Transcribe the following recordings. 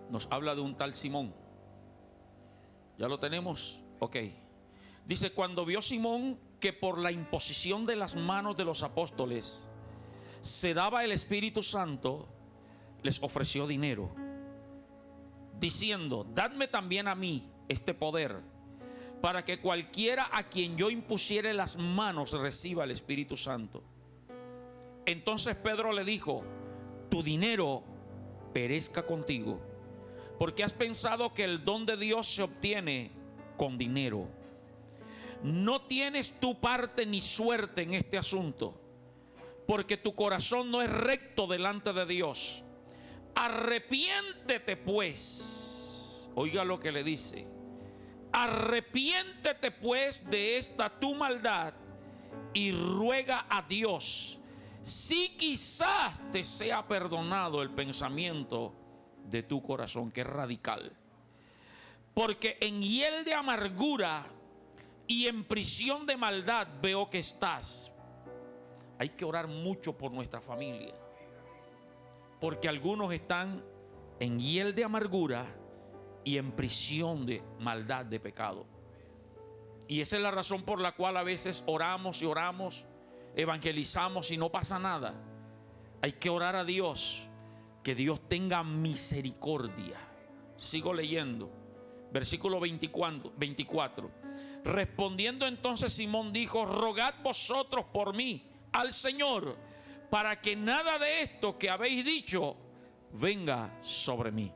nos habla de un tal Simón. ¿Ya lo tenemos? Ok. Dice: cuando vio Simón que por la imposición de las manos de los apóstoles se daba el Espíritu Santo, les ofreció dinero, diciendo: dadme también a mí este poder, para que cualquiera a quien yo impusiere las manos reciba el Espíritu Santo. Entonces Pedro le dijo: tu dinero perezca contigo, porque has pensado que el don de Dios se obtiene con dinero. No tienes tu parte ni suerte en este asunto, porque tu corazón no es recto delante de Dios. Arrepiéntete pues. Oiga lo que le dice: arrepiéntete pues de esta tu maldad y ruega a Dios, si quizás te sea perdonado el pensamiento de tu corazón. Que es radical. Porque en hiel de amargura y en prisión de maldad veo que estás. Hay que orar mucho por nuestra familia, porque algunos están en hiel de amargura y en prisión de maldad, de pecado. Y esa es la razón por la cual a veces oramos y oramos, evangelizamos y no pasa nada. Hay que orar a Dios, que Dios tenga misericordia. Sigo leyendo, versículo 24. Respondiendo entonces Simón dijo: rogad vosotros por mí al Señor, para que nada de esto que habéis dicho venga sobre mí.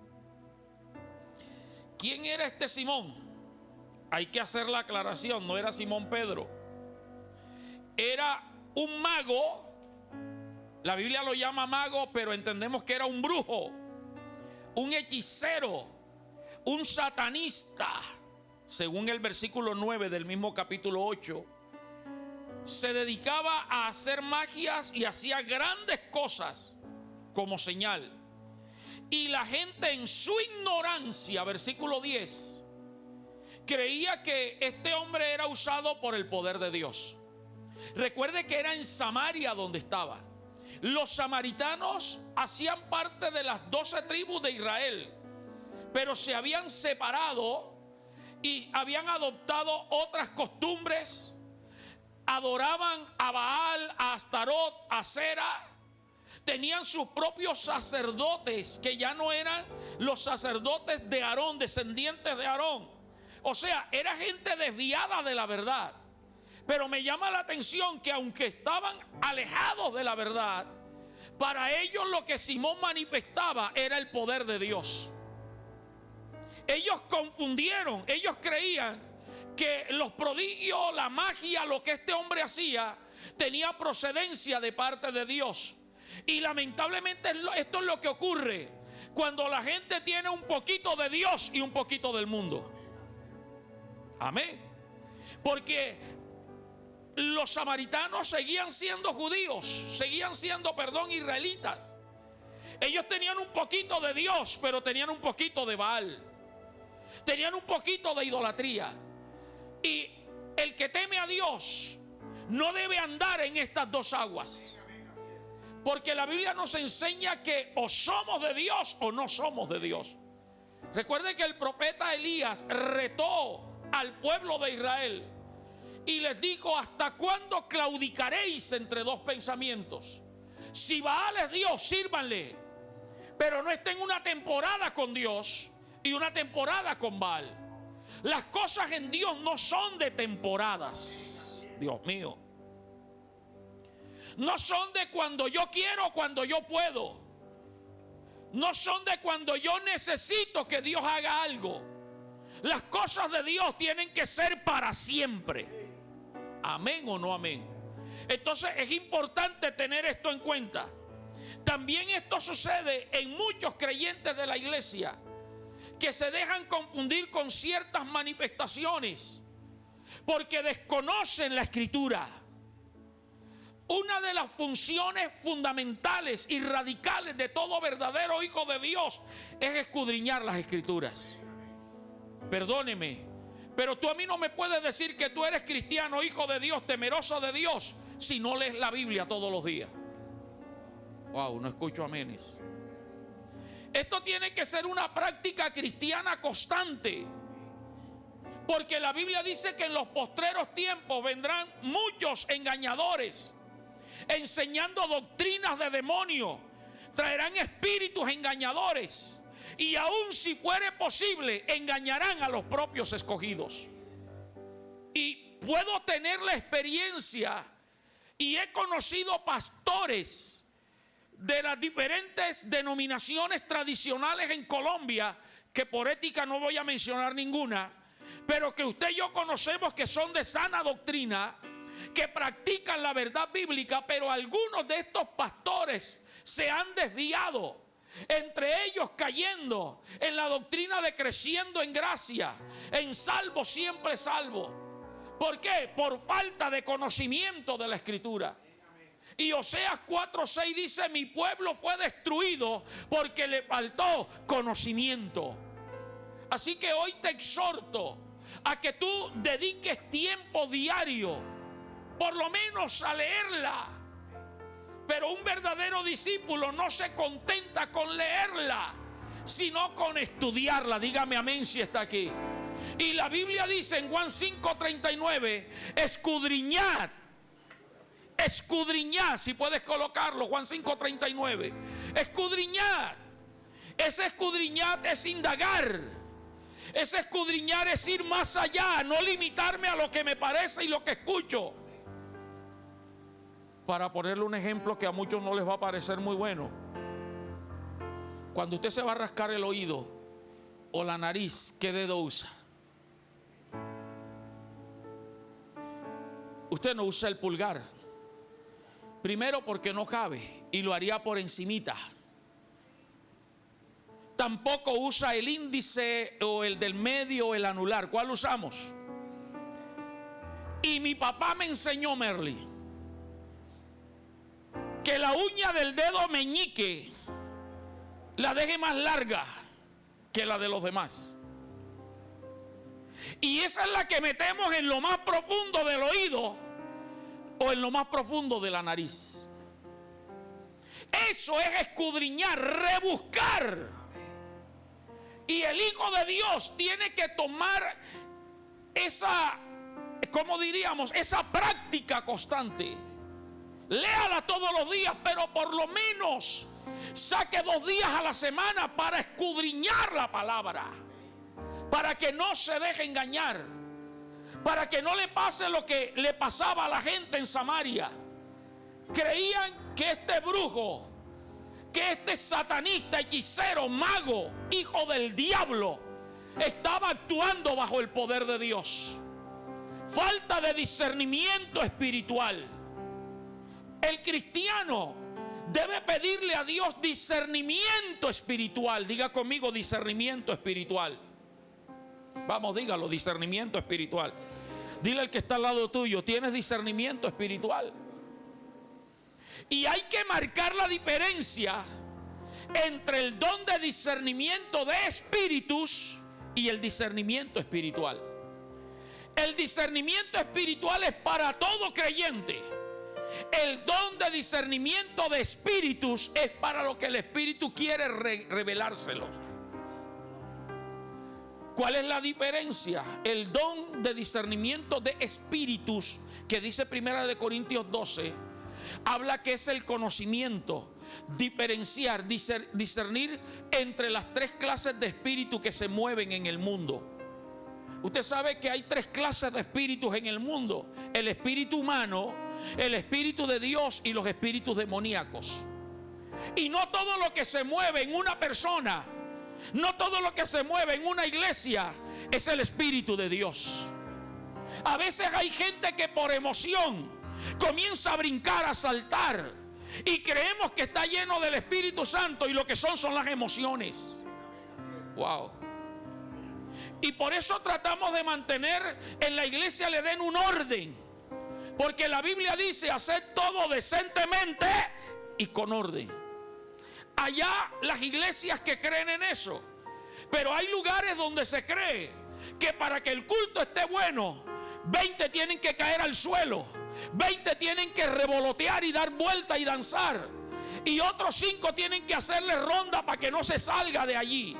¿Quién era este Simón? Hay que hacer la aclaración: no era Simón Pedro. Era un mago. La Biblia lo llama mago, pero entendemos que era un brujo, un hechicero, un satanista. Según el versículo 9 del mismo capítulo 8, se dedicaba a hacer magias y hacía grandes cosas como señal. Y la gente, en su ignorancia, versículo 10, creía que este hombre era usado por el poder de Dios. Recuerde que era en Samaria donde estaba. Los samaritanos hacían parte de las 12 tribus de Israel, pero se habían separado y habían adoptado otras costumbres. Adoraban a Baal, a Astarot, a Asera. Tenían sus propios sacerdotes, que ya no eran los sacerdotes de Aarón, descendientes de Aarón. O sea, era gente desviada de la verdad. Pero me llama la atención que aunque estaban alejados de la verdad, para ellos lo que Simón manifestaba era el poder de Dios. Ellos confundieron, ellos creían que los prodigios, la magia, lo que este hombre hacía, tenía procedencia de parte de Dios. Y lamentablemente esto es lo que ocurre cuando la gente tiene un poquito de Dios y un poquito del mundo. Amén. Porque los samaritanos seguían siendo judíos, seguían siendo, israelitas. Ellos tenían un poquito de Dios, pero tenían un poquito de Baal. Tenían un poquito de idolatría. Y el que teme a Dios no debe andar en estas dos aguas, porque la Biblia nos enseña que o somos de Dios o no somos de Dios. Recuerde que el profeta Elías retó al pueblo de Israel y les dijo: ¿hasta cuándo claudicaréis entre dos pensamientos? Si Baal es Dios, sírvanle, pero no estén una temporada con Dios y una temporada con Baal. Las cosas en Dios no son de temporadas. Dios mío. No son de cuando yo quiero, cuando yo puedo. No son de cuando yo necesito que Dios haga algo. Las cosas de Dios tienen que ser para siempre. Amén o no amén. Entonces es importante tener esto en cuenta. También esto sucede en muchos creyentes de la iglesia, que se dejan confundir con ciertas manifestaciones porque desconocen la Escritura. Una de las funciones fundamentales y radicales de todo verdadero hijo de Dios es escudriñar las Escrituras. Perdóneme, pero tú a mí no me puedes decir que tú eres cristiano, hijo de Dios, temeroso de Dios, si no lees la Biblia todos los días. Wow, no escucho amenes. Esto tiene que ser una práctica cristiana constante. Porque la Biblia dice que en los postreros tiempos vendrán muchos engañadores, enseñando doctrinas de demonios. Traerán espíritus engañadores. Y aun si fuere posible, engañarán a los propios escogidos. Y puedo tener la experiencia, y he conocido pastores de las diferentes denominaciones tradicionales en Colombia, que por ética no voy a mencionar ninguna, pero que usted y yo conocemos que son de sana doctrina, que practican la verdad bíblica, pero algunos de estos pastores se han desviado, entre ellos cayendo en la doctrina de creciendo en gracia, en salvo siempre salvo. ¿Por qué? Por falta de conocimiento de la Escritura. Y Oseas 4:6 dice: mi pueblo fue destruido porque le faltó conocimiento. Así que hoy te exhorto a que tú dediques tiempo diario, por lo menos a leerla. Pero un verdadero discípulo no se contenta con leerla, sino con estudiarla. Dígame amén si está aquí. Y la Biblia dice en Juan 5:39, escudriñad. Escudriñad, si puedes colocarlo, Juan 5:39. Escudriñad. Ese escudriñad es indagar. Ese escudriñar es ir más allá, no limitarme a lo que me parece y lo que escucho. Para ponerle un ejemplo que a muchos no les va a parecer muy bueno. Cuando usted se va a rascar el oído o la nariz, ¿qué dedo usa? Usted no usa el pulgar. Primero porque no cabe y lo haría por encimita. Tampoco usa el índice o el del medio o el anular. ¿Cuál usamos? Y mi papá me enseñó, Merly, que la uña del dedo meñique la deje más larga que la de los demás. Y esa es la que metemos en lo más profundo del oído o en lo más profundo de la nariz. Eso es escudriñar, rebuscar. Y el Hijo de Dios tiene que tomar esa, ¿cómo diríamos? Esa práctica constante. Léala todos los días, pero por lo menos saque 2 días a la semana para escudriñar la palabra, para que no se deje engañar, para que no le pase lo que le pasaba a la gente en Samaria. Creían que este brujo, que este satanista, hechicero, mago, hijo del diablo, estaba actuando bajo el poder de Dios. Falta de discernimiento espiritual. El cristiano debe pedirle a Dios discernimiento espiritual. Diga conmigo, discernimiento espiritual. Vamos, dígalo, discernimiento espiritual. Dile al que está al lado tuyo, ¿tienes discernimiento espiritual? Y hay que marcar la diferencia entre el don de discernimiento de espíritus y el discernimiento espiritual. El discernimiento espiritual es para todo creyente. El don de discernimiento de espíritus es para lo que el Espíritu quiere revelárselo. ¿Cuál es la diferencia? El don de discernimiento de espíritus, que dice 1 Corintios 12, habla que es el conocimiento, diferenciar, discernir entre las 3 clases de espíritu que se mueven en el mundo. Usted sabe que hay 3 clases de espíritus en el mundo: el espíritu humano, el espíritu de Dios y los espíritus demoníacos. Y no todo lo que se mueve en una persona, no todo lo que se mueve en una iglesia es el espíritu de Dios. A veces hay gente que por emoción comienza a brincar, a saltar, y creemos que está lleno del Espíritu Santo, y lo que son las emociones. Wow. Y por eso tratamos de mantener en la iglesia, le den un orden, porque la Biblia dice: hacer todo decentemente y con orden. Allá las iglesias que creen en eso, pero hay lugares donde se cree que para que el culto esté bueno, 20 tienen que caer al suelo, 20 tienen que revolotear y dar vuelta y danzar. y otros 5 tienen que hacerle ronda para que no se salga de allí.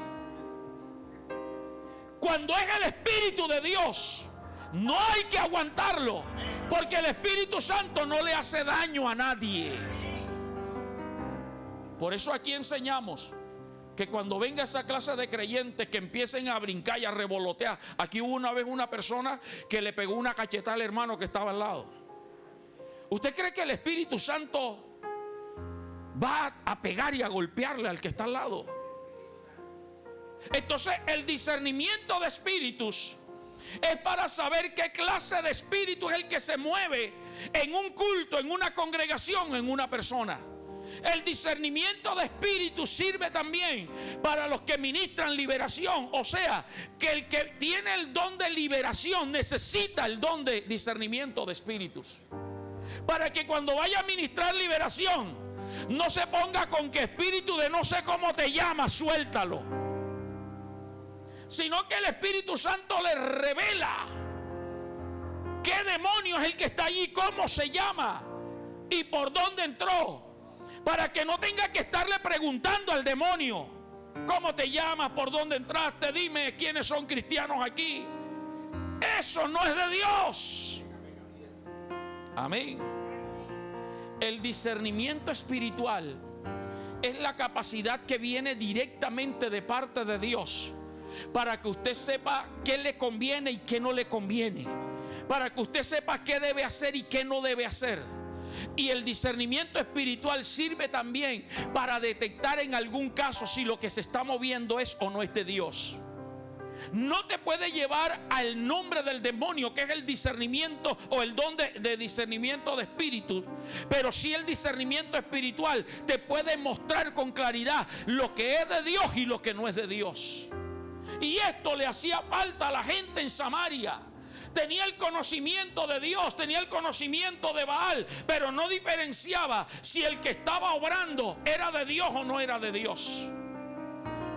Cuando es el Espíritu de Dios, no hay que aguantarlo, porque el Espíritu Santo no le hace daño a nadie. Por eso aquí enseñamos que cuando venga esa clase de creyentes que empiecen a brincar y a revolotear. Aquí hubo una vez una persona que le pegó una cachetada al hermano que estaba al lado. ¿Usted cree que el Espíritu Santo va a pegar y a golpearle al que está al lado? Entonces el discernimiento de espíritus es para saber qué clase de espíritu es el que se mueve en un culto, en una congregación, en una persona. El discernimiento de espíritus sirve también para los que ministran liberación. O sea, que el que tiene el don de liberación necesita el don de discernimiento de espíritus, para que cuando vaya a ministrar liberación no se ponga con que espíritu de no sé cómo te llamas, suéltalo, sino que el Espíritu Santo le revela qué demonio es el que está allí, cómo se llama y por dónde entró, para que no tenga que estarle preguntando al demonio: ¿cómo te llamas? ¿Por dónde entraste? Dime quiénes son cristianos aquí. Eso no es de Dios. Amén. El discernimiento espiritual es la capacidad que viene directamente de parte de Dios, para que usted sepa qué le conviene y qué no le conviene, para que usted sepa qué debe hacer y qué no debe hacer. Y el discernimiento espiritual sirve también para detectar en algún caso si lo que se está moviendo es o no es de Dios. No te puede llevar al nombre del demonio, que es el discernimiento o el don de discernimiento de espíritus, pero sí el discernimiento espiritual te puede mostrar con claridad lo que es de Dios y lo que no es de Dios. Y esto le hacía falta a la gente en Samaria. Tenía el conocimiento de Dios, tenía el conocimiento de Baal, pero no diferenciaba si el que estaba obrando era de Dios o no era de Dios.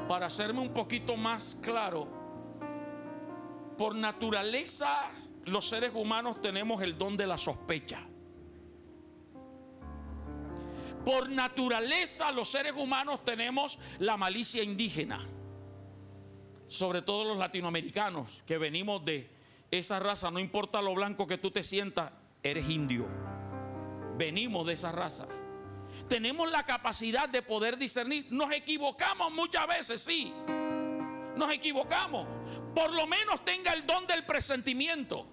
Para hacerme un poquito más claro, por naturaleza los seres humanos tenemos el don de la sospecha. Por naturaleza los seres humanos tenemos la malicia indígena. Sobre todo los latinoamericanos que venimos de esa raza, no importa lo blanco que tú te sientas, eres indio. Venimos de esa raza. Tenemos la capacidad de poder discernir. Nos equivocamos muchas veces, sí. Nos equivocamos. Por lo menos tenga el don del presentimiento,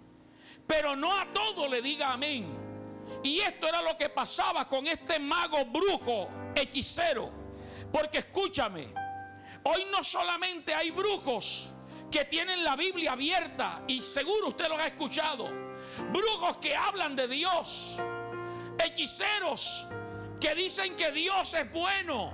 pero no a todo le diga amén. Y esto era lo que pasaba con este mago, brujo, hechicero. Porque escúchame, hoy no solamente hay brujos que tienen la Biblia abierta, y seguro usted lo ha escuchado, brujos que hablan de Dios, hechiceros que dicen que Dios es bueno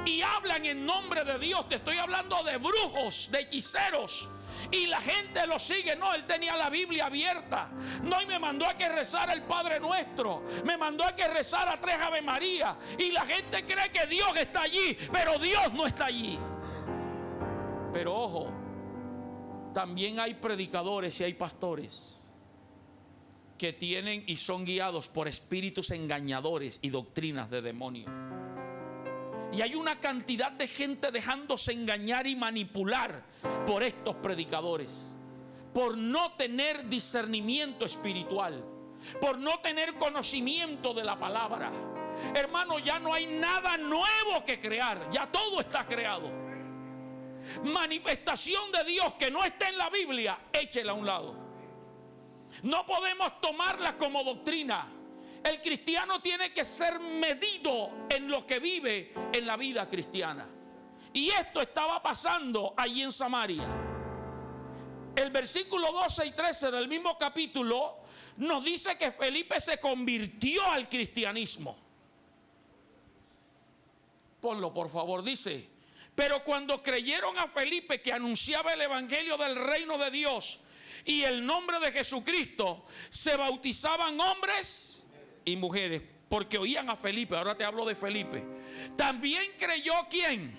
y hablan en nombre de Dios. Te estoy hablando de brujos, de hechiceros, y la gente lo sigue. No, él tenía la Biblia abierta. No, y me mandó a que rezara el Padre Nuestro, me mandó a que rezara 3 Ave María, y la gente cree que Dios está allí, pero Dios no está allí. Pero ojo, también hay predicadores y hay pastores que tienen y son guiados por espíritus engañadores y doctrinas de demonios. Y hay una cantidad de gente dejándose engañar y manipular por estos predicadores, por no tener discernimiento espiritual, por no tener conocimiento de la palabra. Hermano, ya no hay nada nuevo que crear, ya todo está creado. Manifestación de Dios que no esté en la Biblia, échela a un lado. No podemos tomarla como doctrina. El cristiano tiene que ser medido en lo que vive en la vida cristiana. Y esto estaba pasando allí en Samaria. El versículo 12 y 13 del mismo capítulo nos dice que Felipe se convirtió al cristianismo. Ponlo, por favor. Dice: pero cuando creyeron a Felipe, que anunciaba el evangelio del reino de Dios y el nombre de Jesucristo, se bautizaban hombres y mujeres, porque oían a Felipe. Ahora te hablo de Felipe. También creyó, ¿quién?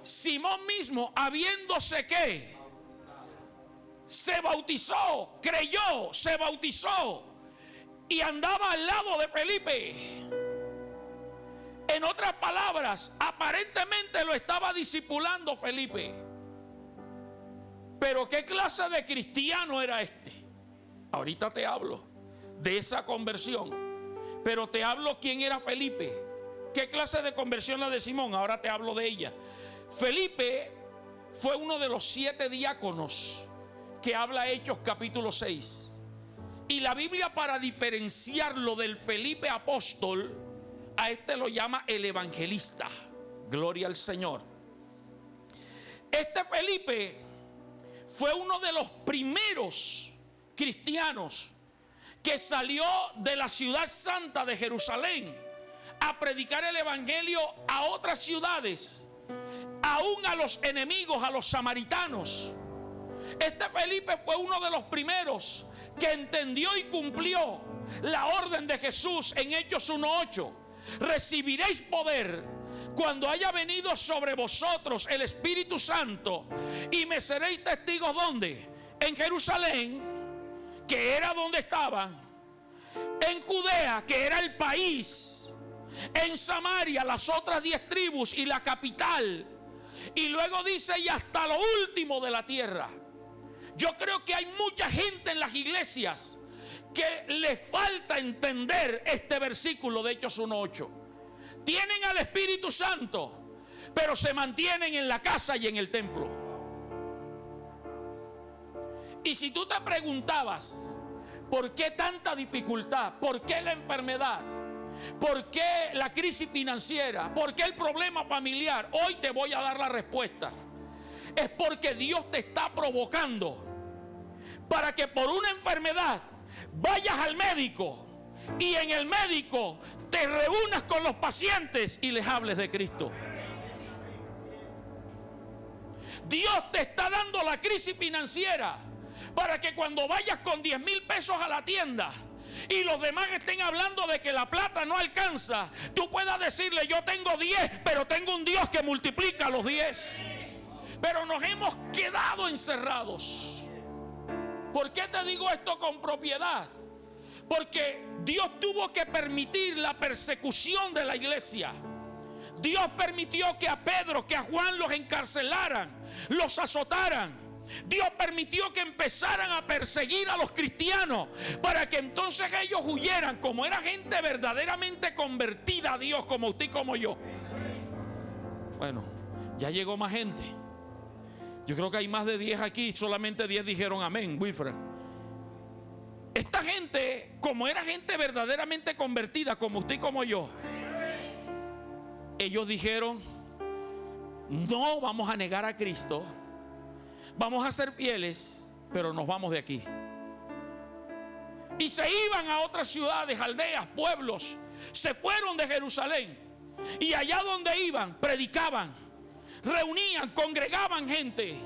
Simón mismo, habiéndose ¿qué? Se bautizó, creyó, se bautizó y andaba al lado de Felipe. En otras palabras, aparentemente lo estaba discipulando Felipe. Pero ¿qué clase de cristiano era este? Ahorita te hablo de esa conversión. Pero te hablo quién era Felipe. ¿Qué clase de conversión la de Simón? Ahora te hablo de ella. Felipe fue uno de los 7 diáconos que habla Hechos capítulo 6. Y la Biblia, para diferenciarlo del Felipe apóstol, a este lo llama el evangelista. Gloria al Señor. Este Felipe fue uno de los primeros cristianos que salió de la ciudad santa de Jerusalén a predicar el evangelio a otras ciudades, aún a los enemigos, a los samaritanos. Este Felipe fue uno de los primeros que entendió y cumplió la orden de Jesús en Hechos 1:8. Recibiréis poder cuando haya venido sobre vosotros el Espíritu Santo, y me seréis testigos. ¿Dónde? En Jerusalén, que era donde estaban; en Judea, que era el país; en Samaria, las otras 10 tribus y la capital. Y luego dice, y hasta lo último de la tierra. Yo creo que hay mucha gente en las iglesias que le falta entender este versículo de Hechos 1:8. Tienen al Espíritu Santo, pero se mantienen en la casa y en el templo. Y si tú te preguntabas, ¿por qué tanta dificultad? ¿Por qué la enfermedad? ¿Por qué la crisis financiera? ¿Por qué el problema familiar? Hoy te voy a dar la respuesta. Es porque Dios te está provocando para que por una enfermedad vayas al médico, y en el médico te reúnas con los pacientes y les hables de Cristo. Dios te está dando la crisis financiera para que cuando vayas con 10,000 pesos a la tienda y los demás estén hablando de que la plata no alcanza, tú puedas decirle, yo tengo 10, pero tengo un Dios que multiplica los 10. Pero nos hemos quedado encerrados. ¿Por qué te digo esto con propiedad? Porque Dios tuvo que permitir la persecución de la iglesia. Dios permitió que a Pedro, que a Juan los encarcelaran, los azotaran. Dios permitió que empezaran a perseguir a los cristianos para que entonces ellos huyeran, como era gente verdaderamente convertida a Dios, como usted y como yo. Bueno, ya llegó más gente. Yo creo que hay más de 10 aquí, solamente 10 dijeron amén, Wilfred. Esta gente, como era gente verdaderamente convertida, como usted y como yo, ellos dijeron, no vamos a negar a Cristo, vamos a ser fieles, pero nos vamos de aquí. Y se iban a otras ciudades, aldeas, pueblos. Se fueron de Jerusalén, y allá donde iban, predicaban, reunían, congregaban gente,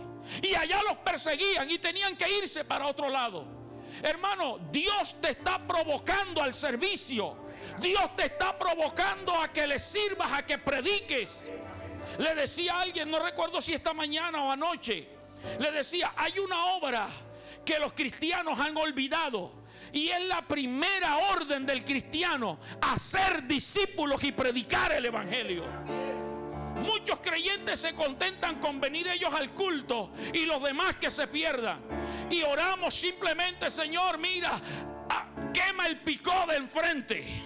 y allá los perseguían y tenían que irse para otro lado. Hermano, Dios te está provocando al servicio. Dios te está provocando a que le sirvas, a que prediques. Le decía a alguien, no recuerdo si esta mañana o anoche, le decía, hay una obra que los cristianos han olvidado, y es la primera orden del cristiano: hacer discípulos y predicar el evangelio. Muchos creyentes se contentan con venir ellos al culto y los demás que se pierdan. Y oramos simplemente, Señor, mira, quema el picó de enfrente.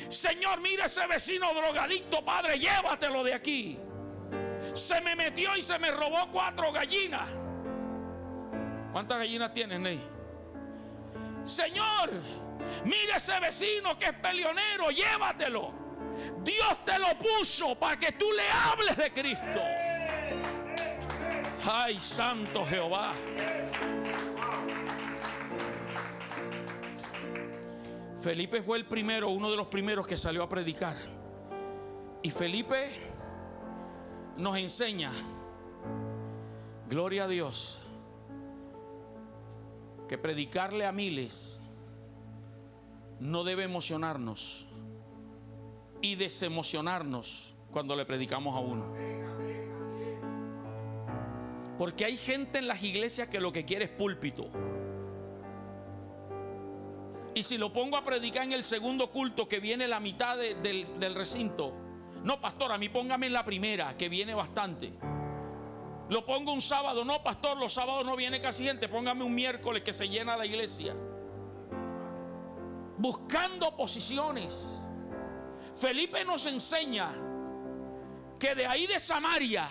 Señor, mira ese vecino drogadicto, Padre, llévatelo de aquí. Se me metió y se me robó 4 gallinas. ¿Cuántas gallinas tienes, Ney? Señor, mira ese vecino que es peleonero, llévatelo. Dios te lo puso para que tú le hables de Cristo. Ay, santo Jehová. Felipe fue el primero, uno de los primeros que salió a predicar. Y Felipe nos enseña, gloria a Dios, que predicarle a miles no debe emocionarnos y desemocionarnos cuando le predicamos a uno. Porque hay gente en las iglesias que lo que quiere es púlpito. Y si lo pongo a predicar en el segundo culto, que viene la mitad del recinto, no, pastor, a mí póngame en la primera, que viene bastante. Lo pongo un sábado, no, pastor, los sábados no viene casi gente, póngame un miércoles que se llena la iglesia. Buscando posiciones. Felipe nos enseña que de ahí de Samaria,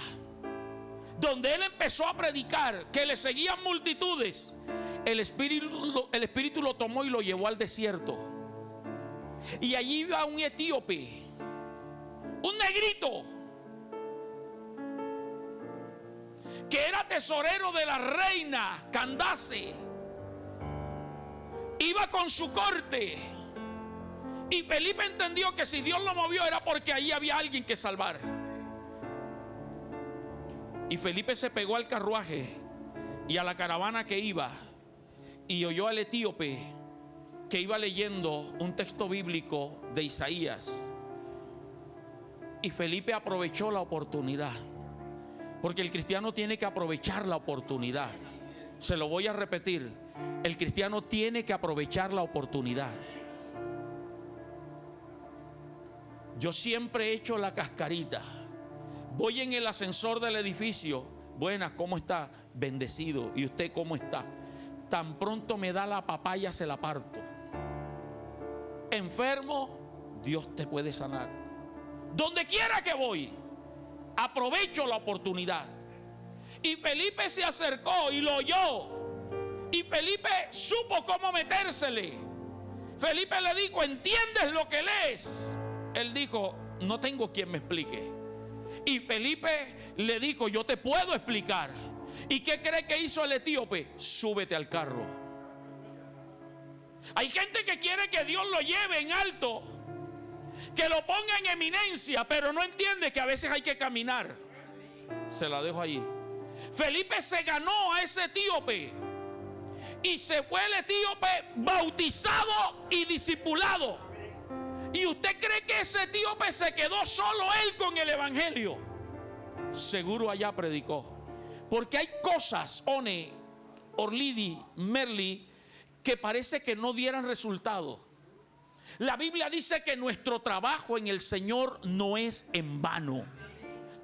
donde él empezó a predicar, que le seguían multitudes, el Espíritu lo tomó y lo llevó al desierto. Y allí iba un etíope, un negrito, que era tesorero de la reina Candace. Iba con su corte. Y Felipe entendió que si Dios lo movió era porque ahí había alguien que salvar. Y Felipe se pegó al carruaje y a la caravana que iba, y oyó al etíope que iba leyendo un texto bíblico de Isaías. Y Felipe aprovechó la oportunidad, porque el cristiano tiene que aprovechar la oportunidad. Se lo voy a repetir: el cristiano tiene que aprovechar la oportunidad. Yo siempre he hecho la cascarita. Voy en el ascensor del edificio. Buenas, ¿cómo está? Bendecido. ¿Y usted cómo está? Tan pronto me da la papaya, se la parto. Enfermo, Dios te puede sanar. Donde quiera que voy, aprovecho la oportunidad. Y Felipe se acercó y lo oyó. Y Felipe supo cómo metérsele. Felipe le dijo: ¿entiendes lo que lees? Él dijo: no tengo quien me explique. Y Felipe le dijo: yo te puedo explicar. ¿Y qué cree que hizo el etíope? Súbete al carro. Hay gente que quiere que Dios lo lleve en alto, que lo ponga en eminencia, pero no entiende que a veces hay que caminar. Se la dejo ahí. Felipe se ganó a ese etíope, y se fue el etíope bautizado y discipulado. ¿Y usted cree que ese etíope se quedó solo él con el evangelio? Seguro allá predicó. Porque hay cosas, One, Orlidi, Merli, que parece que no dieran resultado. La Biblia dice que nuestro trabajo en el Señor no es en vano.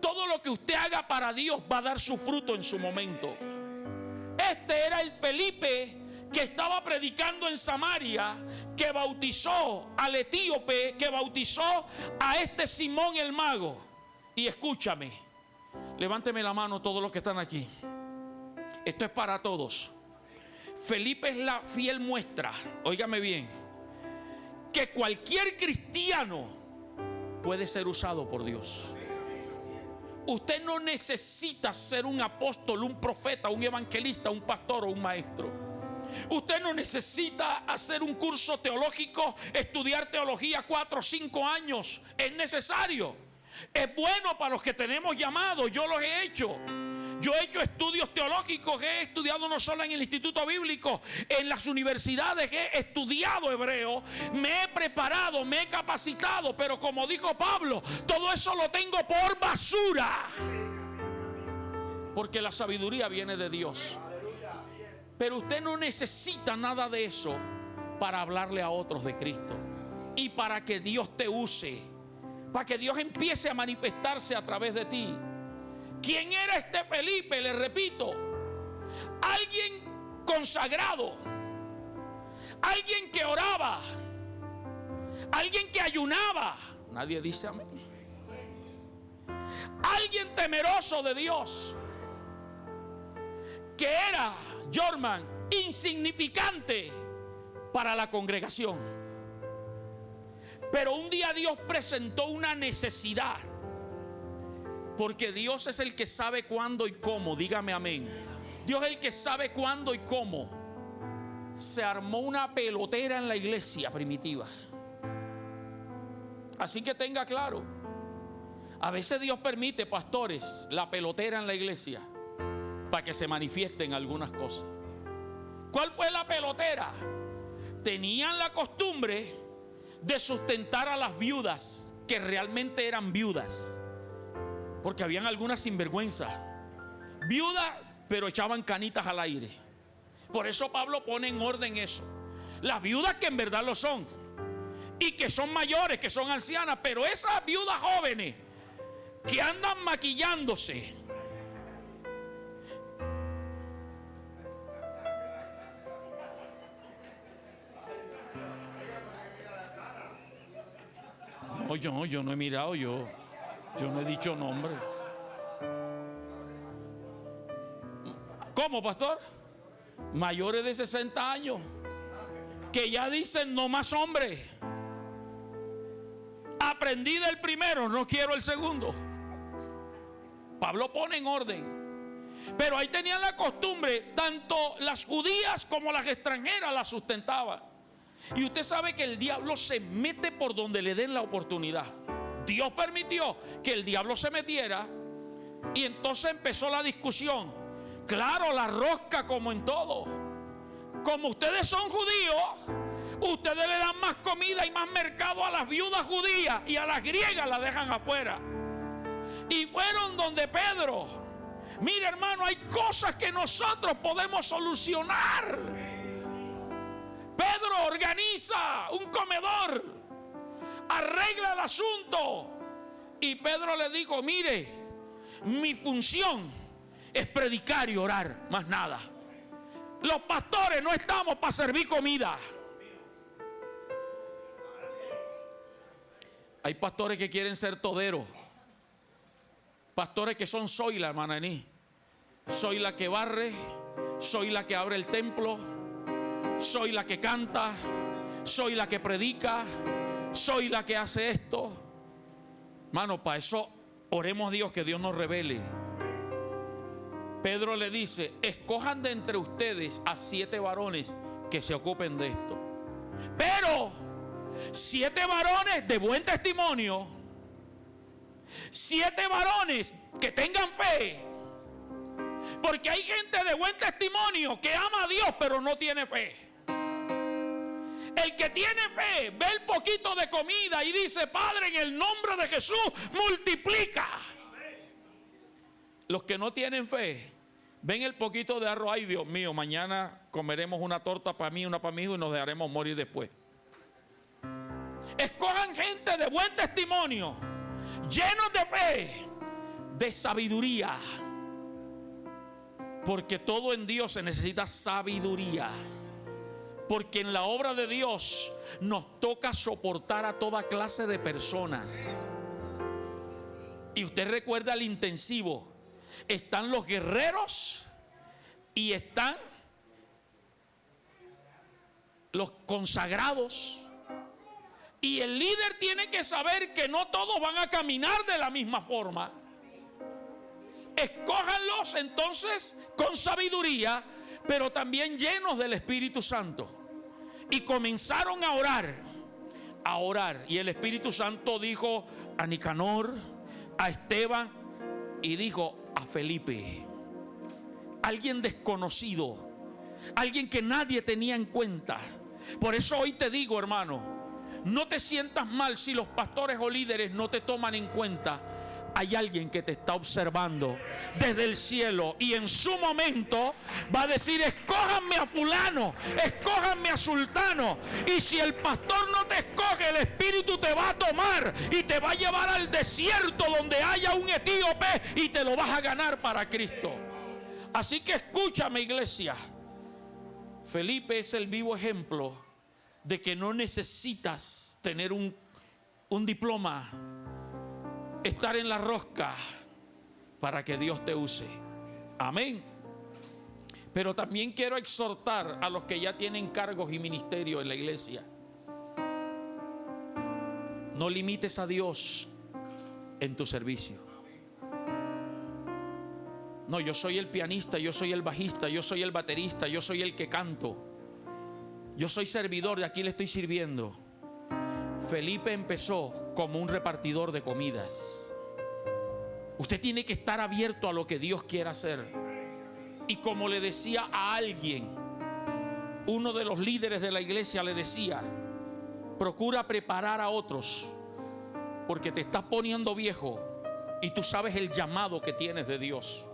Todo lo que usted haga para Dios va a dar su fruto en su momento. Este era el Felipe que estaba predicando en Samaria, que bautizó al etíope, que bautizó a este Simón el mago. Y escúchame, levánteme la mano todos los que están aquí. Esto es para todos. Felipe es la fiel muestra, óigame bien, que cualquier cristiano puede ser usado por Dios. Usted no necesita ser un apóstol, un profeta, un evangelista, un pastor o un maestro. Usted no necesita hacer un curso teológico, estudiar teología 4 o 5 años. Es necesario. Es bueno para los que tenemos llamado. Yo los he hecho. Yo he hecho estudios teológicos, he estudiado no solo en el Instituto Bíblico, en las universidades he estudiado hebreo, me he preparado, me he capacitado, pero como dijo Pablo, todo eso lo tengo por basura, porque la sabiduría viene de Dios. Pero usted no necesita nada de eso para hablarle a otros de Cristo y para que Dios te use, para que Dios empiece a manifestarse a través de ti. ¿Quién era este Felipe? Le repito, alguien consagrado, alguien que oraba, alguien que ayunaba. Nadie dice amén. Alguien temeroso de Dios, que era, Jorman, insignificante para la congregación. Pero un día Dios presentó una necesidad. Porque Dios es el que sabe cuándo y cómo. Dígame amén. Dios es el que sabe cuándo y cómo. Se armó una pelotera en la iglesia primitiva. Así que tenga claro, a veces Dios permite, pastores, la pelotera en la iglesia para que se manifiesten algunas cosas. ¿Cuál fue la pelotera? Tenían la costumbre de sustentar a las viudas que realmente eran viudas. Porque habían algunas sinvergüenzas, viudas, pero echaban canitas al aire. Por eso Pablo pone en orden eso. las viudas que en verdad lo son y que son mayores, que son ancianas, pero esas viudas jóvenes que andan maquillándose, no, yo no he mirado, yo no he dicho nombre. ¿Cómo, pastor? Mayores de 60 años que ya dicen no más hombre. Aprendí del primero, no quiero el segundo. Pablo pone en orden. Pero ahí tenían la costumbre, tanto las judías como las extranjeras la sustentaban. Y usted sabe que el diablo se mete por donde le den la oportunidad. Dios permitió que el diablo se metiera y entonces empezó la discusión. Claro, la rosca como en todo. Como ustedes son judíos, ustedes le dan más comida y más mercado a las viudas judías y a las griegas las dejan afuera. Y fueron donde Pedro. Mire, hermano, hay cosas que nosotros podemos solucionar. Pedro organiza un comedor, arregla el asunto. Y Pedro le dijo: mire, mi función es predicar y orar, más nada. Los pastores no estamos para servir comida. Hay pastores que quieren ser toderos, pastores que son soy la hermananí. Soy la que barre, soy la que abre el templo, soy la que canta, soy la que predica, soy la que hace esto. Hermano, para eso oremos a Dios, que Dios nos revele. Pedro le dice: escojan de entre ustedes a 7 varones que se ocupen de esto. Pero 7 varones de buen testimonio, 7 varones que tengan fe. Porque hay gente de buen testimonio que ama a Dios pero no tiene fe. El que tiene fe ve el poquito de comida y dice: Padre, en el nombre de Jesús, multiplica. Los que no tienen fe ven el poquito de arroz: ay, Dios mío, mañana comeremos una torta para mí, una para mi hijo y nos dejaremos morir después. Escojan gente de buen testimonio, llenos de fe, de sabiduría, porque todo en Dios se necesita sabiduría. Porque en la obra de Dios nos toca soportar a toda clase de personas. Y usted recuerda el intensivo. Están los guerreros y están los consagrados. Y el líder tiene que saber que no todos van a caminar de la misma forma. Escójanlos entonces con sabiduría, pero también llenos del Espíritu Santo. Y comenzaron a orar. Y el Espíritu Santo dijo a Nicanor, a Esteban y dijo a Felipe. Alguien desconocido, alguien que nadie tenía en cuenta. Por eso hoy te digo, hermano, no te sientas mal si los pastores o líderes no te toman en cuenta. Hay alguien que te está observando desde el cielo y en su momento va a decir: escójanme a fulano, escójanme a sultano. Y si el pastor no te escoge, el Espíritu te va a tomar y te va a llevar al desierto donde haya un etíope y te lo vas a ganar para Cristo. Así que escúchame, iglesia. Felipe es el vivo ejemplo de que no necesitas tener un diploma, estar en la rosca para que Dios te use. Amén. Pero también quiero exhortar a los que ya tienen cargos y ministerio en la iglesia. No limites a Dios en tu servicio. No, yo soy el pianista, yo soy el bajista, yo soy el baterista, yo soy el que canto, yo soy servidor, de aquí le estoy sirviendo. Felipe empezó como un repartidor de comidas. Usted tiene que estar abierto a lo que Dios quiera hacer. Y como le decía a alguien, uno de los líderes de la iglesia le decía: procura preparar a otros, porque te estás poniendo viejo y tú sabes el llamado que tienes de Dios.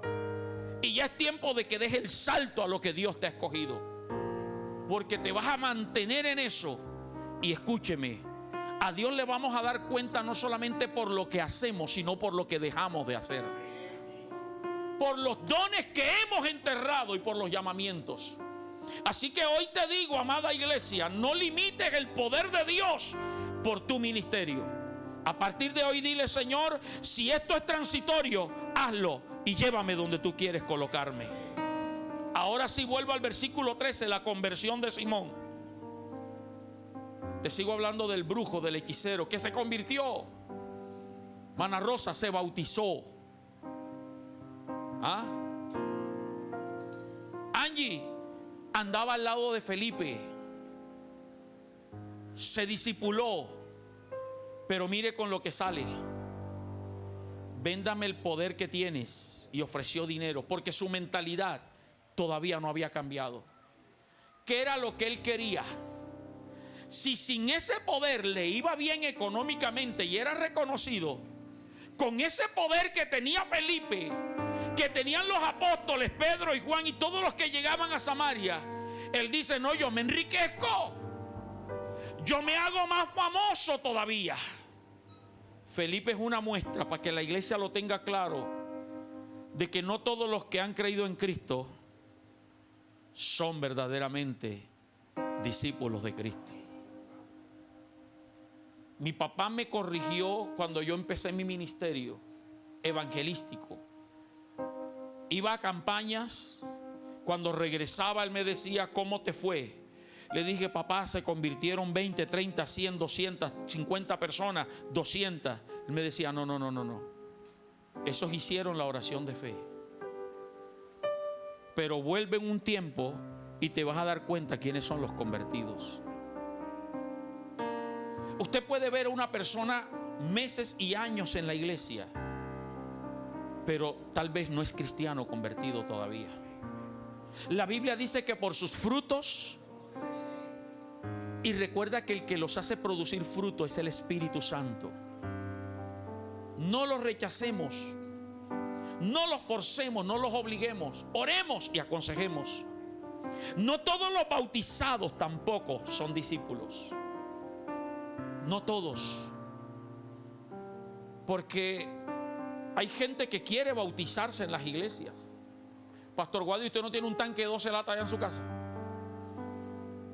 Y ya es tiempo de que dejes el salto a lo que Dios te ha escogido. porque te vas a mantener en eso. Y escúcheme, a Dios le vamos a dar cuenta no solamente por lo que hacemos, sino por lo que dejamos de hacer, por los dones que hemos enterrado y por los llamamientos. Así que hoy te digo, amada iglesia, no limites el poder de Dios por tu ministerio. A partir de hoy dile: Señor, si esto es transitorio, hazlo y llévame donde tú quieres colocarme. Ahora sí vuelvo al versículo 13, la conversión de Simón. Te sigo hablando del brujo, del hechicero, que se convirtió. Mana Rosa se bautizó. Angie andaba al lado de Felipe, se discipuló, pero mire con lo que sale: véndame el poder que tienes. Y ofreció dinero, porque su mentalidad todavía no había cambiado. ¿Qué era lo que él quería? Si sin ese poder le iba bien económicamente y era reconocido, con ese poder que tenía Felipe, que tenían los apóstoles Pedro y Juan y todos los que llegaban a Samaria, él dice: no, yo me enriquezco, yo me hago más famoso todavía. Felipe es una muestra, para que la iglesia lo tenga claro, de que no todos los que han creído en Cristo son verdaderamente discípulos de Cristo. Mi papá me corrigió cuando yo empecé mi ministerio evangelístico. Iba a campañas. Cuando regresaba él me decía: ¿cómo te fue? Le dije: papá, se convirtieron 20, 30, 100, 200, 50 personas, 200. Él me decía: no. Esos hicieron la oración de fe. Pero vuelve en un tiempo y te vas a dar cuenta quiénes son los convertidos. Usted puede ver a una persona meses y años en la iglesia, pero tal vez no es cristiano convertido todavía. La Biblia dice que por sus frutos, y recuerda que el que los hace producir fruto es el Espíritu Santo. No los rechacemos, no los forcemos, no los obliguemos. Oremos y aconsejemos. No todos los bautizados tampoco son discípulos. No todos. Porque hay gente que quiere bautizarse en las iglesias. Pastor Guadio, ¿usted no tiene un tanque de 12 latas allá en su casa?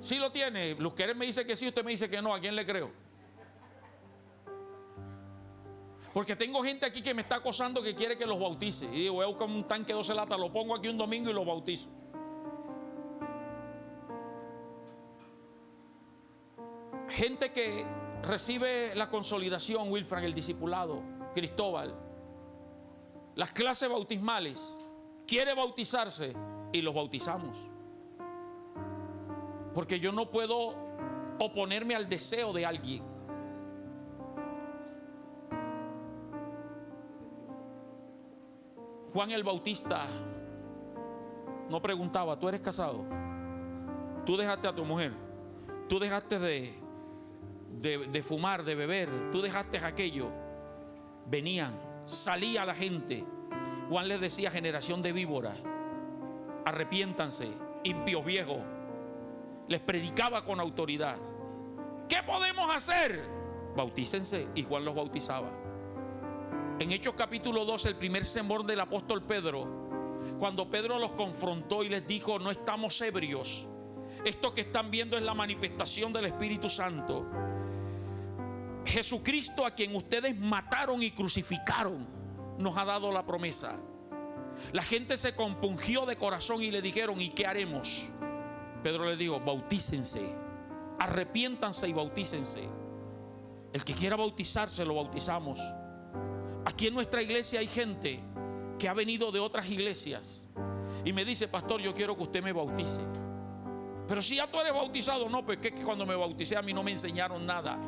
Sí lo tiene. Luzquerer me dice que sí, usted me dice que no. ¿A quién le creo? Porque tengo gente aquí que me está acosando que quiere que los bautice. Y digo: voy a buscar un tanque de 12 latas, lo pongo aquí un domingo y lo bautizo. Gente que recibe la consolidación, Wilfran, el discipulado, Cristóbal, las clases bautismales, quiere bautizarse y los bautizamos. Porque yo no puedo oponerme al deseo de alguien. Juan el Bautista no preguntaba: ¿tú eres casado? ¿Tú dejaste a tu mujer? ¿Tú dejaste de fumar, de beber? ¿Tú dejaste aquello? Venían, salía la gente. Juan les decía: generación de víboras, arrepiéntanse, impios viejos. Les predicaba con autoridad. ¿Qué podemos hacer? Bautícense. Y Juan los bautizaba. En Hechos capítulo 2, el primer sermón del apóstol Pedro, cuando Pedro los confrontó y les dijo: no estamos ebrios, esto que están viendo es la manifestación del Espíritu Santo. Jesucristo, a quien ustedes mataron y crucificaron, nos ha dado la promesa. La gente se compungió de corazón y le dijeron: ¿y qué haremos? Pedro le dijo: bautícense, arrepiéntanse y bautícense. El que quiera bautizarse, lo bautizamos. Aquí en nuestra iglesia hay gente que ha venido de otras iglesias y me dice: pastor, yo quiero que usted me bautice. Pero si ya tú eres bautizado. No, pues que cuando me bauticé a mí no me enseñaron nada.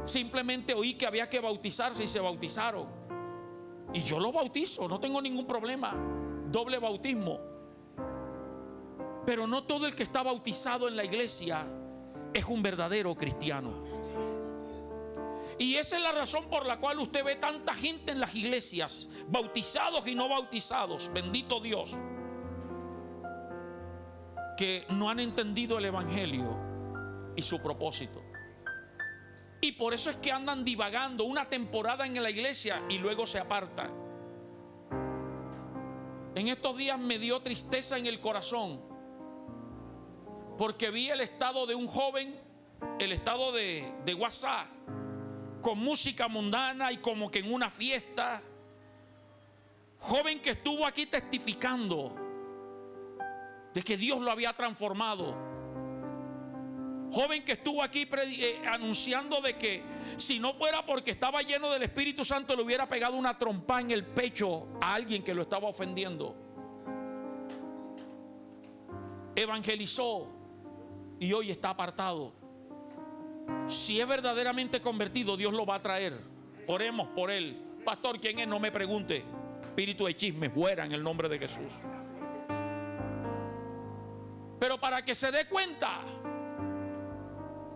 Simplemente oí que había que bautizarse y se bautizaron. Y yo lo bautizo, no tengo ningún problema. Doble bautismo. Pero no todo el que está bautizado en la iglesia es un verdadero cristiano. Y esa es la razón por la cual usted ve tanta gente en las iglesias, bautizados y no bautizados. Bendito Dios. que no han entendido el evangelio y su propósito. Y por eso es que andan divagando una temporada en la iglesia y luego se apartan. En estos días me dio tristeza en el corazón, porque vi el estado de un joven, el estado de WhatsApp, con música mundana y como que en una fiesta. Joven que estuvo aquí testificando de que Dios lo había transformado. Joven que estuvo aquí anunciando de que si no fuera porque estaba lleno del Espíritu Santo, le hubiera pegado una trompa en el pecho a alguien que lo estaba ofendiendo. Evangelizó y hoy está apartado. Si es verdaderamente convertido, Dios lo va a traer. Oremos por él. Pastor, ¿quién es? No me pregunte. Espíritu de chisme, fuera en el nombre de Jesús. Pero para que se dé cuenta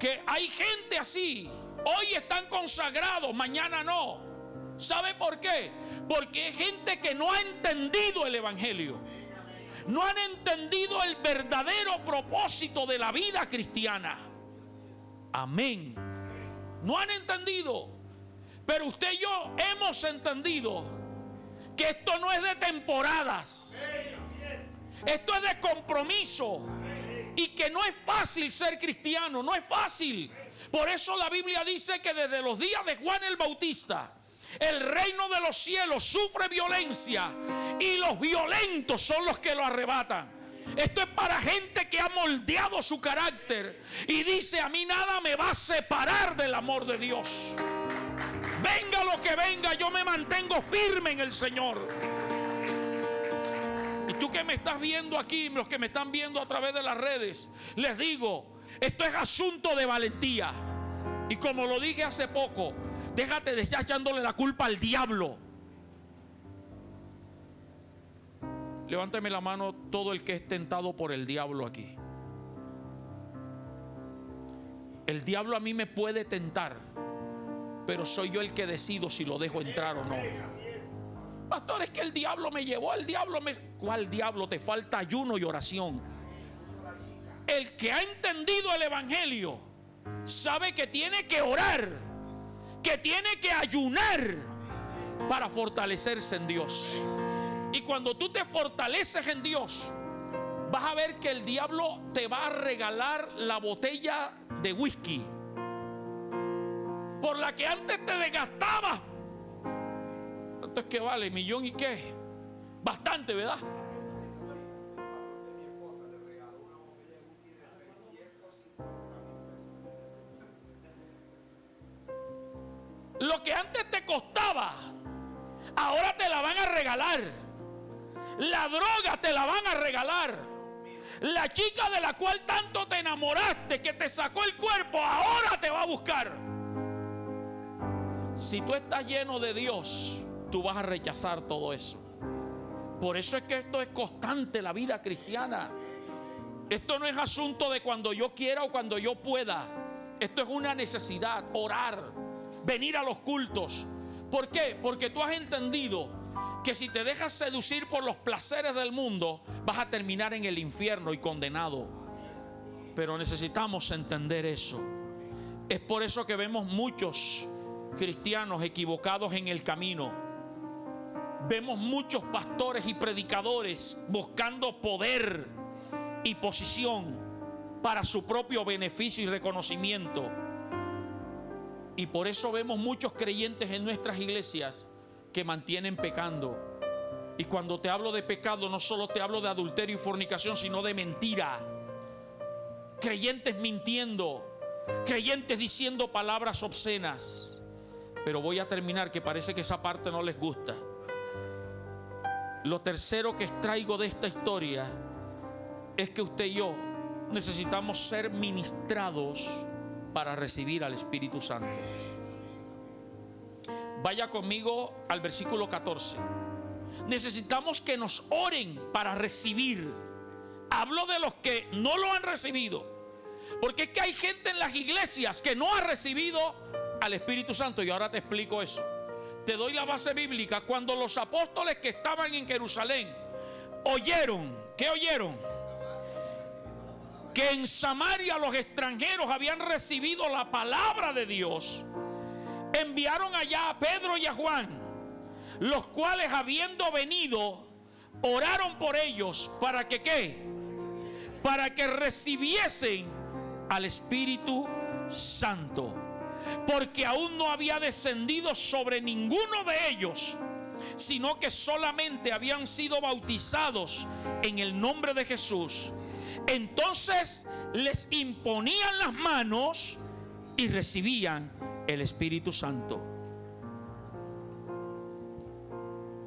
que hay gente así, hoy están consagrados, mañana no. ¿Sabe por qué? Porque hay gente que no ha entendido el evangelio. No han entendido el verdadero propósito de la vida cristiana. Amén. No han entendido. Pero usted y yo hemos entendido que esto no es de temporadas. Esto es de compromiso. Y que no es fácil ser cristiano, no es fácil. Por eso la Biblia dice que desde los días de Juan el Bautista, el reino de los cielos sufre violencia y los violentos son los que lo arrebatan. Esto es para gente que ha moldeado su carácter y dice: a mí nada me va a separar del amor de Dios. Venga lo que venga, yo me mantengo firme en el Señor. Y tú que me estás viendo aquí, los que me están viendo a través de las redes, les digo, esto es asunto de valentía. Y como lo dije hace poco, déjate de estar echándole la culpa al diablo. Levánteme la mano todo el que es tentado por el diablo aquí. El diablo a mí me puede tentar, pero soy yo el que decido si lo dejo entrar o no. Pastor, es que el diablo me llevó, ¿Cuál diablo? Te falta ayuno y oración. El que ha entendido el evangelio sabe que tiene que orar, que tiene que ayunar para fortalecerse en Dios. Y cuando tú te fortaleces en Dios, vas a ver que el diablo te va a regalar la botella de whisky por la que antes te desgastabas. ¿Cuánto es que vale? ¿1.000.000 y qué? Bastante, ¿verdad? Lo que antes te costaba, ahora te la van a regalar. La droga te la van a regalar. La chica de la cual tanto te enamoraste, que te sacó el cuerpo, ahora te va a buscar. Si tú estás lleno de Dios, tú vas a rechazar todo eso. Por eso es que esto es constante, la vida cristiana. Esto no es asunto de cuando yo quiera o cuando yo pueda. Esto es una necesidad, orar, venir a los cultos. ¿Por qué? Porque tú has entendido que si te dejas seducir por los placeres del mundo, vas a terminar en el infierno y condenado. Pero necesitamos entender eso. Es por eso que vemos muchos cristianos equivocados en el camino. Vemos muchos pastores y predicadores buscando poder y posición para su propio beneficio y reconocimiento. Y por eso vemos muchos creyentes en nuestras iglesias que mantienen pecando. Y cuando te hablo de pecado, no solo te hablo de adulterio y fornicación, sino de mentira. Creyentes mintiendo, creyentes diciendo palabras obscenas. Pero voy a terminar, que parece que esa parte no les gusta. Lo tercero que extraigo de esta historia es que usted y yo necesitamos ser ministrados para recibir al Espíritu Santo. Vaya conmigo al versículo 14. Necesitamos que nos oren para recibir. Hablo de los que no lo han recibido, porque es que hay gente en las iglesias que no ha recibido al Espíritu Santo. Y ahora te explico eso. Te doy la base bíblica. Cuando los apóstoles que estaban en Jerusalén oyeron, ¿qué oyeron? que en Samaria los extranjeros habían recibido la palabra de Dios, enviaron allá a Pedro y a Juan, los cuales, habiendo venido, oraron por ellos para que ¿qué? Para que recibiesen al Espíritu Santo, porque aún no había descendido sobre ninguno de ellos, sino que solamente habían sido bautizados en el nombre de Jesús. Entonces les imponían las manos y recibían el Espíritu Santo.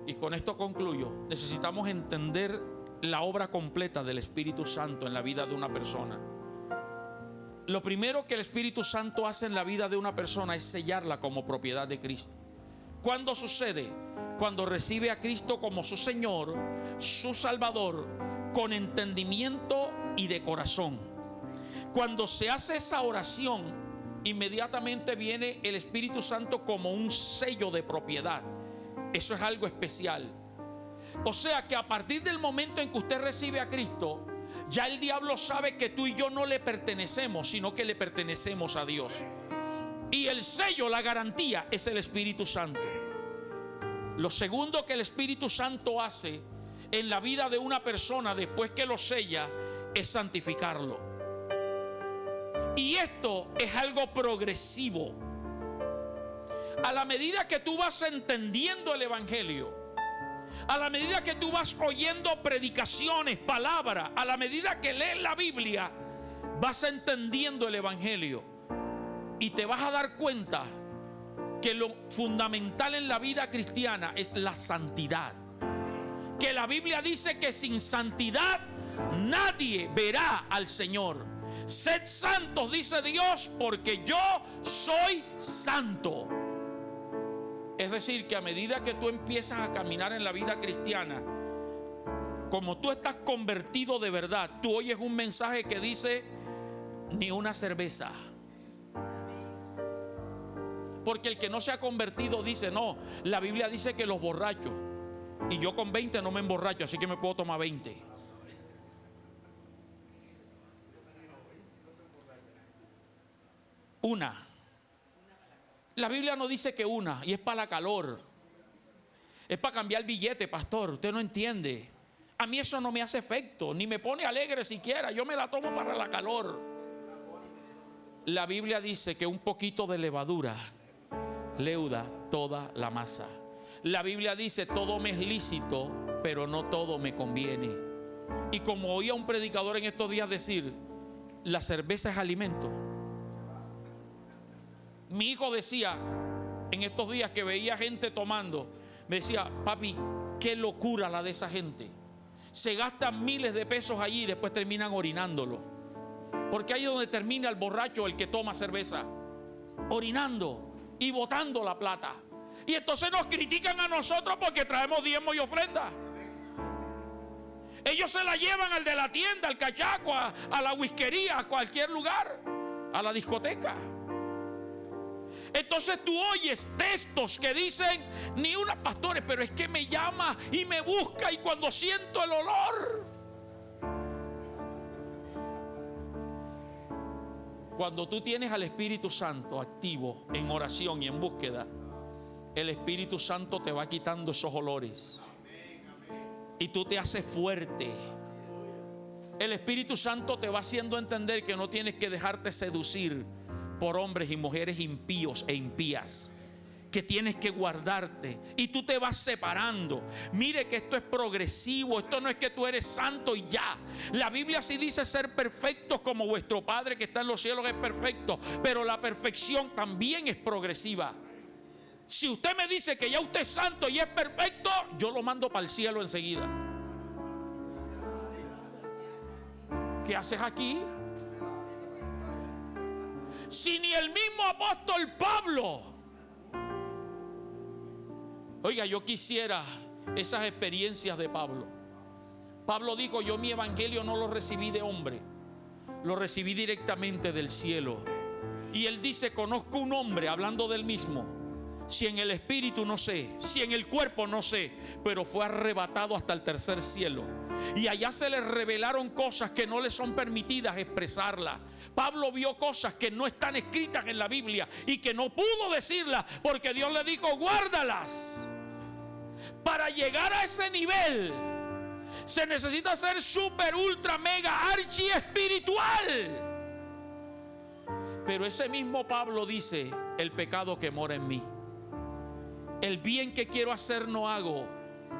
Y con esto concluyo. Necesitamos entender la obra completa del Espíritu Santo en la vida de una persona. Lo primero que el Espíritu Santo hace en la vida de una persona es sellarla como propiedad de Cristo. ¿Cuándo sucede? Cuando recibe a Cristo como su Señor, su Salvador, con entendimiento y de corazón. Cuando se hace esa oración, inmediatamente viene el Espíritu Santo como un sello de propiedad. Eso es algo especial. O sea que a partir del momento en que usted recibe a Cristo, ya el diablo sabe que tú y yo no le pertenecemos, sino que le pertenecemos a Dios. Y el sello, la garantía, es el Espíritu Santo. Lo segundo que el Espíritu Santo hace en la vida de una persona después que lo sella es santificarlo. Y esto es algo progresivo. A la medida que tú vas entendiendo el Evangelio, a la medida que tú vas oyendo predicaciones, palabras, a la medida que lees la Biblia, vas entendiendo el Evangelio y te vas a dar cuenta que lo fundamental en la vida cristiana es la santidad. Que la Biblia dice que sin santidad nadie verá al Señor. Sed santos, dice Dios, porque yo soy santo. Es decir, que a medida que tú empiezas a caminar en la vida cristiana, como tú estás convertido de verdad, tú oyes un mensaje que dice: ni una cerveza. Porque el que no se ha convertido dice: no, la Biblia dice que los borrachos, y yo con 20 no me emborracho, así que me puedo tomar 20. Una. La Biblia no dice que una, y es para la calor. Es para cambiar billete, pastor. Usted no entiende. A mí eso no me hace efecto, ni me pone alegre siquiera. Yo me la tomo para la calor. La Biblia dice que un poquito de levadura leuda toda la masa. La Biblia dice: todo me es lícito, pero no todo me conviene. Y como oía un predicador en estos días decir, la cerveza es alimento. Mi hijo decía en estos días que veía gente tomando, me decía: papi, qué locura la de esa gente. Se gastan miles de pesos allí y después terminan orinándolo. Porque ahí es donde termina el borracho, el que toma cerveza, orinando y botando la plata. Y entonces nos critican a nosotros porque traemos diezmo y ofrenda. Ellos se la llevan al de la tienda, al cachaco, a la whiskería, a cualquier lugar, a la discoteca. Entonces tú oyes textos que dicen: ni una, pastores, pero es que me llama y me busca, y cuando siento el olor. Cuando tú tienes al Espíritu Santo activo en oración y en búsqueda, el Espíritu Santo te va quitando esos olores y tú te haces fuerte. El Espíritu Santo te va haciendo entender que no tienes que dejarte seducir por hombres y mujeres impíos e impías, que tienes que guardarte, y tú te vas separando. Mire que esto es progresivo. Esto no es que tú eres santo y ya. La Biblia sí dice ser perfectos como vuestro Padre que está en los cielos es perfecto, pero la perfección también es progresiva. Si usted me dice que ya usted es santo y es perfecto, yo lo mando para el cielo enseguida. ¿Qué haces aquí? Si ni el mismo apóstol Pablo. Oiga, yo quisiera esas experiencias de Pablo. Pablo dijo: yo mi evangelio no lo recibí de hombre, lo recibí directamente del cielo. Y él dice: conozco un hombre, hablando del mismo, Si en el espíritu no sé, si en el cuerpo no sé, pero fue arrebatado hasta el tercer cielo. Y allá se le revelaron cosas que no le son permitidas expresarlas. Pablo vio cosas que no están escritas en la Biblia y que no pudo decirlas porque Dios le dijo: guárdalas. Para llegar a ese nivel se necesita ser super, ultra, mega, archi espiritual. Pero ese mismo Pablo dice: el pecado que mora en mí, el bien que quiero hacer no hago.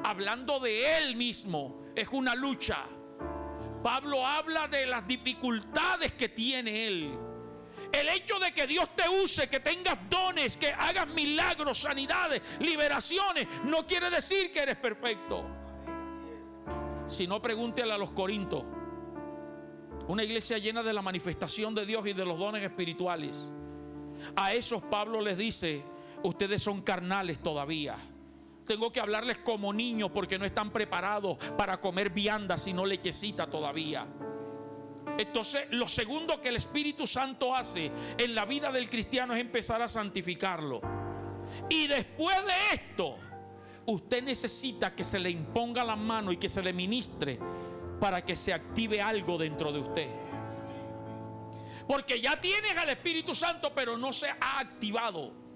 Hablando de él mismo, es una lucha. Pablo habla de las dificultades que tiene él. El hecho de que Dios te use, que tengas dones, que hagas milagros, sanidades, liberaciones, no quiere decir que eres perfecto. Si no, pregúntale a los Corintios, una iglesia llena de la manifestación de Dios y de los dones espirituales. A esos Pablo les dice: ustedes son carnales todavía. Tengo que hablarles como niños porque no están preparados para comer vianda sino lechecita todavía. Entonces, lo segundo que el Espíritu Santo hace en la vida del cristiano es empezar a santificarlo. Y después de esto, usted necesita que se le imponga la mano y que se le ministre para que se active algo dentro de usted. Porque ya tienes al Espíritu Santo, pero no se ha activado.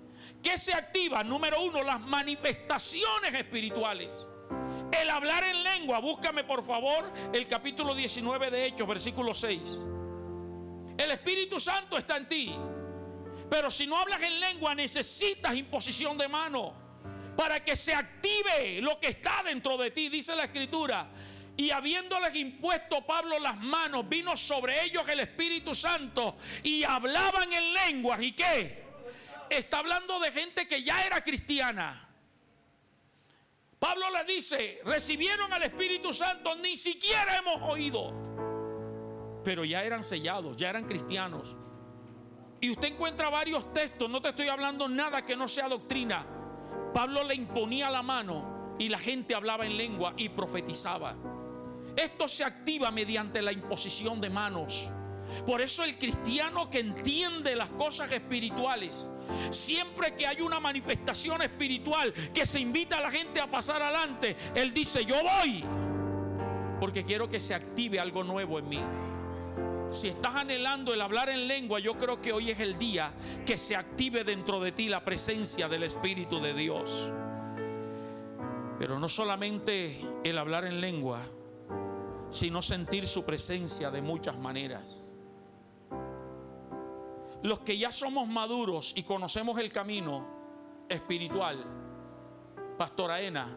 ¿Qué se activa? Número uno, las manifestaciones espirituales. El hablar en lengua. Búscame por favor el capítulo 19 de Hechos, versículo 6. El Espíritu Santo está en ti, pero si no hablas en lengua necesitas imposición de mano para que se active lo que está dentro de ti. Dice la Escritura: y habiéndoles impuesto Pablo las manos, vino sobre ellos el Espíritu Santo y hablaban en lenguas. ¿Y qué? Está hablando de gente que ya era cristiana. Pablo le dice: recibieron al Espíritu Santo, ni siquiera hemos oído, pero ya eran sellados, ya eran cristianos. Y usted encuentra varios textos, no te estoy hablando nada que no sea doctrina. Pablo le imponía la mano y la gente hablaba en lengua y profetizaba. Esto se activa mediante la imposición de manos. Por eso el cristiano que entiende las cosas espirituales, siempre que hay una manifestación espiritual que se invita a la gente a pasar adelante, él dice: yo voy, porque quiero que se active algo nuevo en mí. Si estás anhelando el hablar en lengua, yo creo que hoy es el día que se active dentro de ti la presencia del Espíritu de Dios. Pero no solamente el hablar en lengua, sino sentir su presencia de muchas maneras. Los que ya somos maduros y conocemos el camino espiritual, Pastora Ena,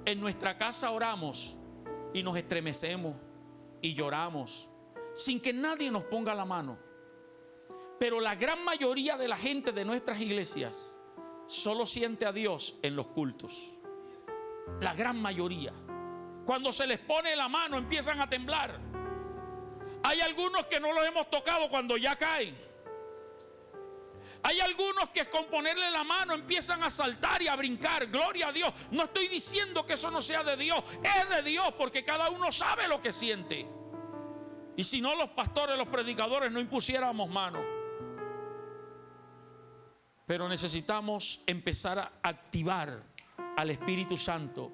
en nuestra casa oramos y nos estremecemos y lloramos sin que nadie nos ponga la mano. Pero la gran mayoría de la gente de nuestras iglesias solo siente a Dios en los cultos. La gran mayoría. Cuando se les pone la mano empiezan a temblar. Hay algunos que no los hemos tocado cuando ya caen. Hay algunos que con ponerle la mano empiezan a saltar y a brincar. Gloria a Dios. No estoy diciendo que eso no sea de Dios. Es de Dios, porque cada uno sabe lo que siente. Y si no, los pastores, los predicadores no impusiéramos mano. Pero necesitamos empezar a activar al Espíritu Santo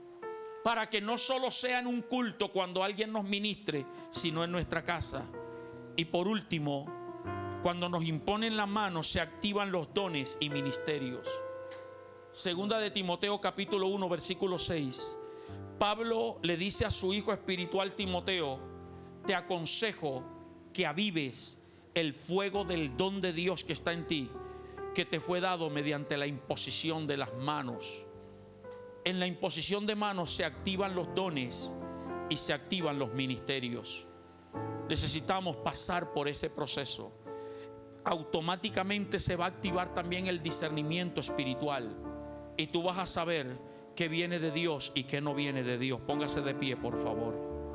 para que no solo sea en un culto cuando alguien nos ministre, sino en nuestra casa. Y por último, cuando nos imponen la mano, se activan los dones y ministerios. Segunda de Timoteo capítulo 1 versículo 6. Pablo le dice a su hijo espiritual Timoteo: te aconsejo que avives el fuego del don de Dios que está en ti, que te fue dado mediante la imposición de las manos. En la imposición de manos se activan los dones y se activan los ministerios. Necesitamos pasar por ese proceso. Automáticamente se va a activar también el discernimiento espiritual y tú vas a saber qué viene de Dios y qué no viene de Dios. Póngase de pie, por favor.